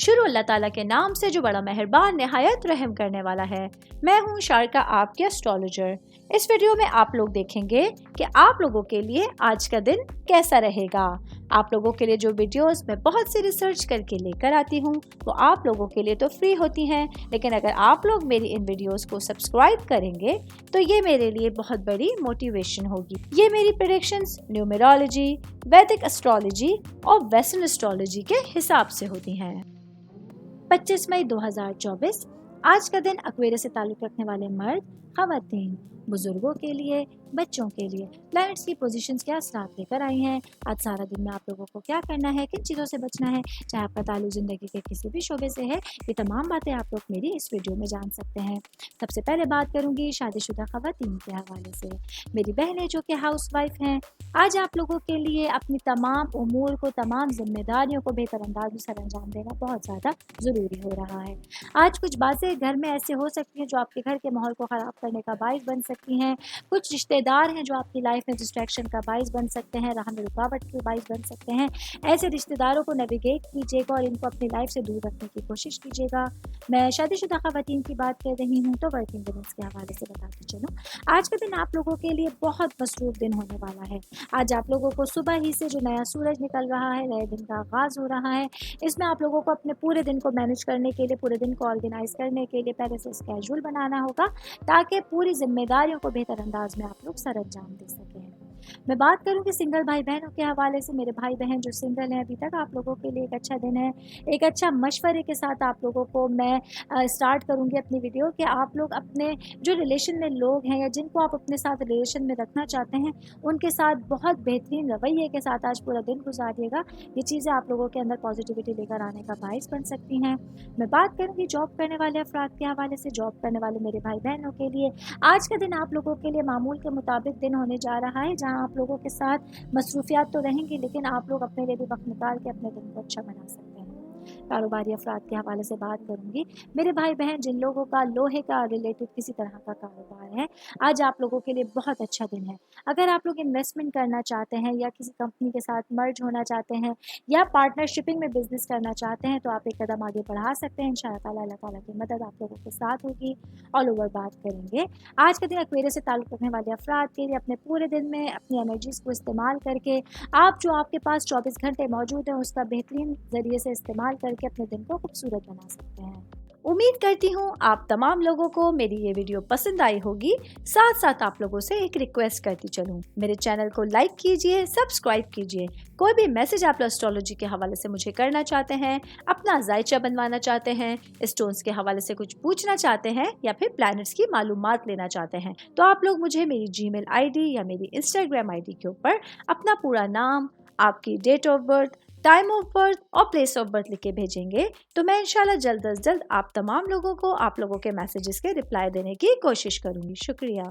शुरू अल्लाह ताला के नाम से जो बड़ा मेहरबान निहायत रहम करने वाला है। मैं हूँ शारका, आपके एस्ट्रोलॉजर। इस वीडियो में आप लोग देखेंगे कि आप लोगों के लिए आज का दिन कैसा रहेगा। आप लोगों के लिए जो वीडियोस मैं बहुत सी रिसर्च करके लेकर आती हूँ वो आप लोगों के लिए तो फ्री होती हैं, लेकिन अगर आप लोग मेरी इन वीडियोस को सब्सक्राइब करेंगे तो ये मेरे लिए बहुत बड़ी मोटिवेशन होगी। ये मेरी प्रेडिक्शंस न्यूमेरोलॉजी, वैदिक एस्ट्रोलॉजी और वेस्टर्न एस्ट्रोलॉजी के हिसाब से होती हैं। 25 मई 2024 आज का दिन अक्वेरियस से ताल्लुक़ रखने वाले मर्द, ख़वातीन, बुजुर्गों के लिए, बच्चों के लिए प्लैनेट्स की पोजीशंस क्या असरात लेकर आई हैं। आज सारा दिन में आप लोगों को क्या करना है, किन चीज़ों से बचना है, चाहे आपका ताल्लुक ज़िंदगी के किसी भी शोबे से है, ये तमाम बातें आप लोग मेरी इस वीडियो में जान सकते हैं। सबसे पहले बात करूँगी शादीशुदा ख़वातीन के हवाले से। मेरी बहनें जो कि हाउस वाइफ हैं, आज आप लोगों के लिए अपनी तमाम उमूर को, तमाम जिम्मेदारियों को बेहतर अंदाज में सर अंजाम देना बहुत ज़्यादा ज़रूरी हो रहा है। आज कुछ बातें घर में ऐसे हो सकती हैं जो आपके घर के माहौल को ख़राब करने का बाइस बन सकती हैं। कुछ रिश्तेदार हैं जो आपकी लाइफ में डिस्ट्रैक्शन का बाइस बन सकते हैं, राह में रुकावट के बाइस बन सकते हैं। ऐसे रिश्तेदारों को नेविगेट कीजिएगा और इनको अपनी लाइफ से दूर रखने की कोशिश कीजिएगा। मैं शादीशुदा ख़वातीन की बात कर रही हूँ तो वर्किंग वुमेन्स के हवाले से बताती चलूँ। आज का दिन आप लोगों के लिए बहुत मसरूफ़ दिन होने वाला है। आज आप लोगों को सुबह ही से जो नया सूरज निकल रहा है, नए दिन का आगाज़ हो रहा है, इसमें आप लोगों को अपने पूरे दिन को मैनेज करने के लिए, पूरे दिन को ऑर्गेनाइज़ करने के लिए पहले से स्केड्यूल बनाना होगा ताकि पूरी जिम्मेदारियों को बेहतर अंदाज में आप लोग सर अंजाम दे सकें। मैं बात करूंगी सिंगल भाई बहनों के हवाले से। मेरे भाई बहन जो सिंगल हैं अभी तक, आप लोगों के लिए एक अच्छा दिन है। एक अच्छा मशवरे के साथ आप लोगों को मैं स्टार्ट करूंगी अपनी वीडियो कि आप लोग अपने जो रिलेशन में लोग हैं या जिनको आप अपने साथ रिलेशन में रखना चाहते हैं उनके साथ बहुत बेहतरीन रवैये के साथ आज पूरा दिन गुजारिएगा। ये चीज़ें आप लोगों के अंदर पॉजिटिविटी लेकर आने का बाइस बन सकती हैं। मैं बात करूँगी जॉब करने वाले अफराद के हवाले से। जॉब करने वाले मेरे भाई बहनों के लिए आज का दिन आप लोगों के लिए मामूल के मुताबिक दिन होने जा रहा है, जहाँ आप लोगों के साथ मसरूफियात तो रहेंगी लेकिन आप लोग अपने लिए भी वक्त निकाल के अपने दिन को अच्छा बना सकते हैं। कारोबारी अफराद के हवाले से बात करूंगी। मेरे भाई बहन जिन लोगों का लोहे का रिलेटेड किसी तरह का कारोबार है, आज आप लोगों के लिए बहुत अच्छा दिन है। अगर आप लोग इन्वेस्टमेंट करना चाहते हैं या किसी कंपनी के साथ मर्ज होना चाहते हैं या पार्टनरशिपिंग में बिजनेस करना चाहते हैं तो आप एक कदम आगे बढ़ा सकते हैं। इंशाअल्लाह ताला अल्लाह ताला की मदद आप लोगों के साथ होगी। ऑल ओवर बात करेंगे आज के दिन एक्वेरियस से ताल्लुक़ रखने वाले अफराद के लिए अपने पूरे दिन में अपनी एनर्जीज़ को इस्तेमाल करके आप जो आपके पास 24 घंटे मौजूद हैं उसका बेहतरीन ज़रिए से इस्तेमाल करके अपने दिन को खूबसूरत बना सकते हैं। उम्मीद करती हूँ आप तमाम लोगों को मेरी ये वीडियो पसंद आई होगी। साथ साथ आप लोगों से एक रिक्वेस्ट करती चलूँ, मेरे चैनल को लाइक कीजिए, सब्सक्राइब कीजिए। कोई भी मैसेज आप एस्ट्रोलॉजी के हवाले से मुझे करना चाहते हैं, अपना जायचा बनवाना चाहते हैं, स्टोन्स के हवाले से कुछ पूछना चाहते हैं या फिर प्लैनेट्स की मालूमात लेना चाहते हैं तो आप लोग मुझे मेरी जीमेल आईडी या मेरी इंस्टाग्राम आईडी के ऊपर अपना पूरा नाम, आपकी date of birth, time of birth और प्लेस ऑफ बर्थ लिख के भेजेंगे तो मैं इंशाल्लाह जल्द अज जल्द आप तमाम लोगों को आप लोगों के मैसेजेस के रिप्लाई देने की कोशिश करूंगी। शुक्रिया।